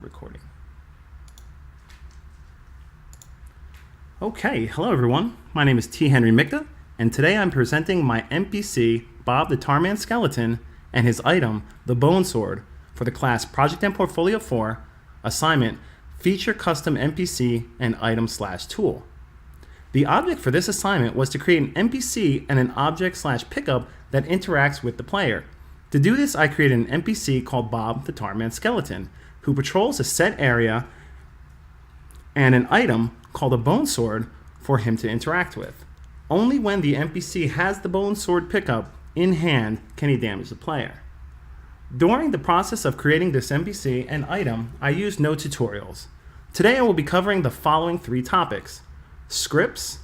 recording. Okay, hello everyone. My name is T. Henry Michta, and today I'm presenting my NPC Bob The Tarman-Skeleton and his item, the Bone Sword, for the class Project and Portfolio 4, assignment Feature Custom NPC and Item/Tool. The object for this assignment was to create an NPC and an object/pickup that interacts with the player. To do this, I created an NPC called Bob The Tarman-Skeleton, who patrols a set area, and an item called a Bone Sword for him to interact with. Only when the NPC has the Bone Sword pickup in hand can he damage the player. During the process of creating this NPC and item, I used no tutorials. Today I will be covering the following 3 topics: scripts,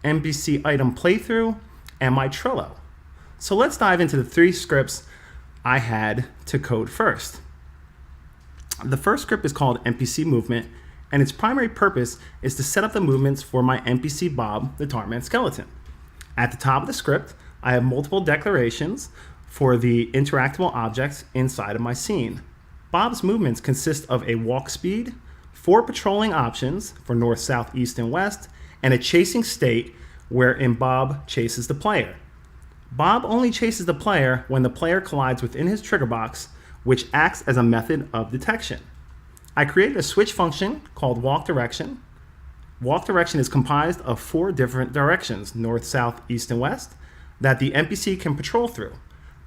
NPC item playthrough, and my Trello. So let's dive into the 3 scripts I had to code first. The first script is called NPC Movement, and its primary purpose is to set up the movements for my NPC Bob The Tarman-Skeleton. At the top of the script, I have multiple declarations for the interactable objects inside of my scene. Bob's movements consist of a walk speed, 4 patrolling options for north, south, east, and west, and a chasing state wherein Bob chases the player. Bob only chases the player when the player collides within his trigger box, which acts as a method of detection. I created a switch function called walk direction. Walk direction is comprised of 4 different directions, north, south, east, and west, that the NPC can patrol through.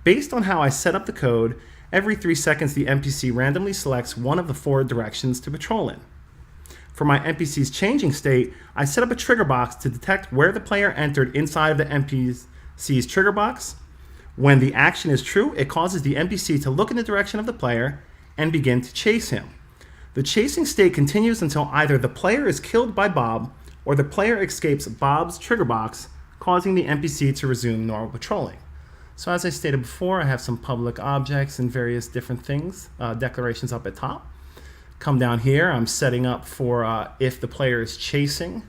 Based on how I set up the code, every 3 seconds the NPC randomly selects one of the 4 directions to patrol in. For my NPC's changing state, I set up a trigger box to detect where the player entered inside of the NPC's trigger box. When the action is true, it causes the NPC to look in the direction of the player and begin to chase him. The chasing state continues until either the player is killed by Bob or the player escapes Bob's trigger box, causing the NPC to resume normal patrolling. So as I stated before, I have some public objects and various different things, declarations up at top. Come down here, I'm setting up for if the player is chasing,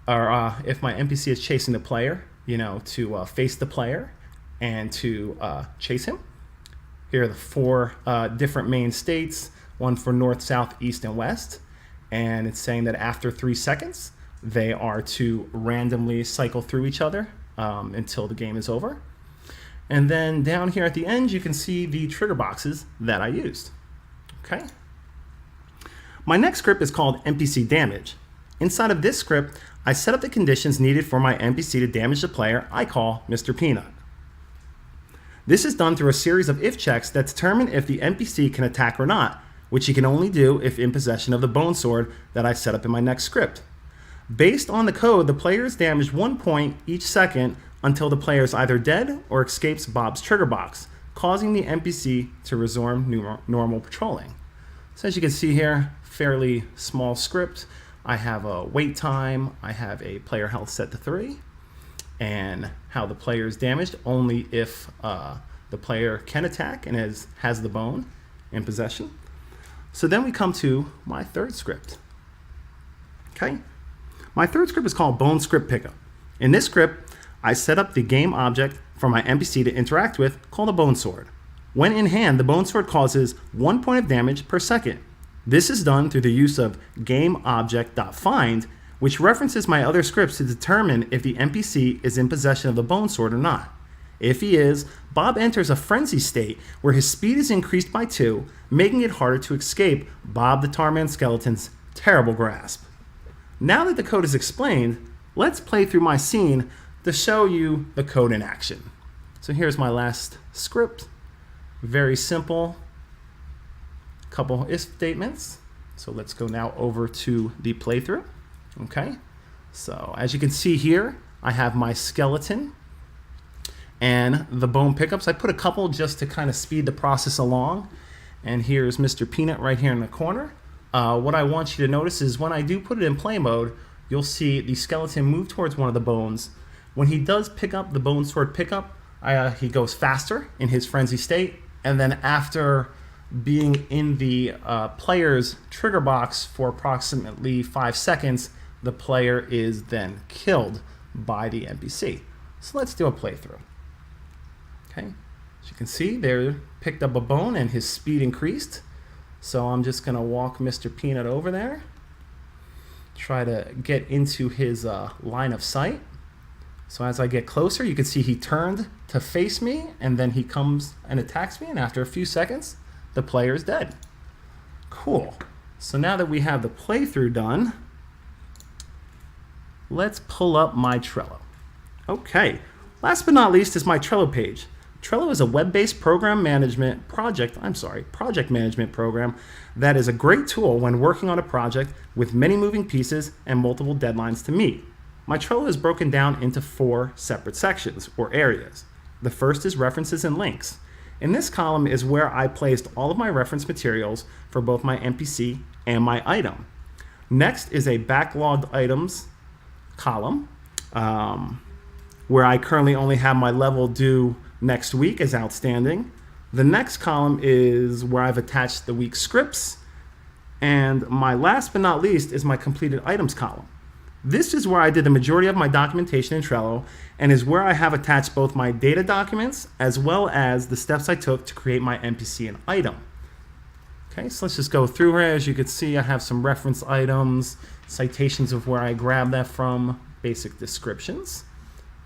or if my NPC is chasing the player, to face the player and to chase him. Here are the 4 different main states, one for north, south, east, and west. And it's saying that after 3 seconds, they are to randomly cycle through each other until the game is over. And then down here at the end, you can see the trigger boxes that I used. Okay. My next script is called NPC Damage. Inside of this script, I set up the conditions needed for my NPC to damage the player I call Mr. Peanut. This is done through a series of if checks that determine if the NPC can attack or not, which he can only do if in possession of the Bone Sword that I set up in my next script. Based on the code, the player is damaged 1 point each second until the player is either dead or escapes Bob's trigger box, causing the NPC to resume normal patrolling. So as you can see here, fairly small script. I have a wait time, I have a player health set to 3, and how the player is damaged only if the player can attack and has the bone in possession. So then we come to my third script. Okay, my third script is called Bone Script Pickup. In this script, I set up the game object for my NPC to interact with called a Bone Sword. When in hand, the Bone Sword causes 1 point of damage per second. This is done through the use of GameObject.find, which references my other scripts to determine if the NPC is in possession of the Bone Sword or not. If he is, Bob enters a frenzy state where his speed is increased by 2, making it harder to escape Bob the Tarman-Skeleton's terrible grasp. Now that the code is explained, let's play through my scene to show you the code in action. So here's my last script. Very simple. Couple if statements. So let's go now over to the playthrough. Okay. So as you can see here, I have my skeleton and the bone pickups. I put a couple just to kind of speed the process along. And here's Mr. Peanut right here in the corner. What I want you to notice is when I do put it in play mode, you'll see the skeleton move towards one of the bones. When he does pick up the Bone Sword pickup, he goes faster in his frenzy state. And then after being in the player's trigger box for approximately 5 seconds, the player is then killed by the NPC. So let's do a playthrough. Okay, as you can see, there picked up a bone and his speed increased. So I'm just going to walk Mr. Peanut over there. Try to get into his line of sight. So as I get closer, you can see he turned to face me, and then he comes and attacks me, and after a few seconds, the player is dead. Cool. So now that we have the playthrough done, let's pull up my Trello. Okay, last but not least is my Trello page. Trello is a web-based project management program that is a great tool when working on a project with many moving pieces and multiple deadlines to meet. My Trello is broken down into 4 separate sections or areas. The first is references and links. In this column is where I placed all of my reference materials for both my NPC and my item. Next is a backlogged items column where I currently only have my level due next week as outstanding. The next column is where I've attached the week's scripts. And my last but not least is my completed items column. This is where I did the majority of my documentation in Trello and is where I have attached both my data documents as well as the steps I took to create my NPC and item. Okay, so let's just go through here. As you can see, I have some reference items, citations of where I grabbed that from, basic descriptions.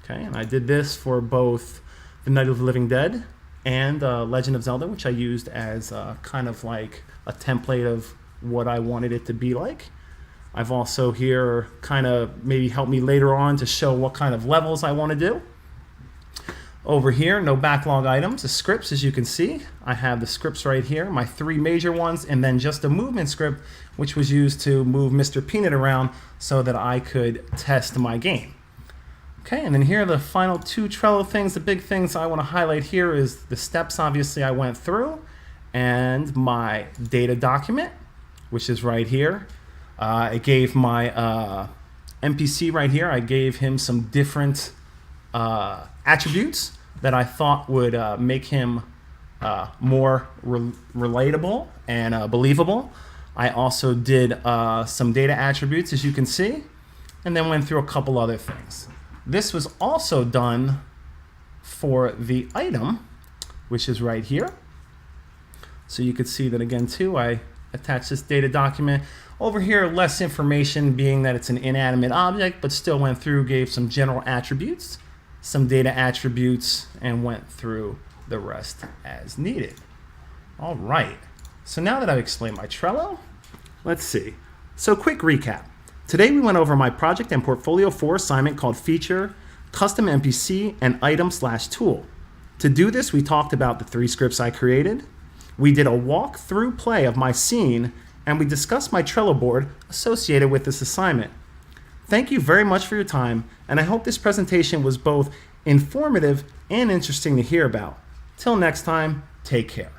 Okay, and I did this for both The Night of the Living Dead and Legend of Zelda, which I used as kind of like a template of what I wanted it to be like. I've also here kind of maybe helped me later on to show what kind of levels I want to do. Over here, no backlog items, the scripts, as you can see. I have the scripts right here, my 3 major ones, and then just a movement script, which was used to move Mr. Peanut around so that I could test my game. Okay, and then here are the final 2 Trello things. The big things I want to highlight here is the steps, obviously, I went through, and my data document, which is right here. I gave my NPC right here, I gave him some different attributes that I thought would make him more relatable and believable. I also did some data attributes, as you can see, and then went through a couple other things. This was also done for the item, which is right here. So you could see that again too, I attached this data document. Over here, less information being that it's an inanimate object, but still went through, gave some general attributes, some data attributes, and went through the rest as needed. All right, so now that I've explained my Trello, let's see. So quick recap. Today we went over my project and Portfolio 4 assignment called Feature, Custom NPC, and Item/Tool. To do this, we talked about the 3 scripts I created. We did a walk-through play of my scene, and we discussed my Trello board associated with this assignment. Thank you very much for your time, and I hope this presentation was both informative and interesting to hear about. Till next time, take care.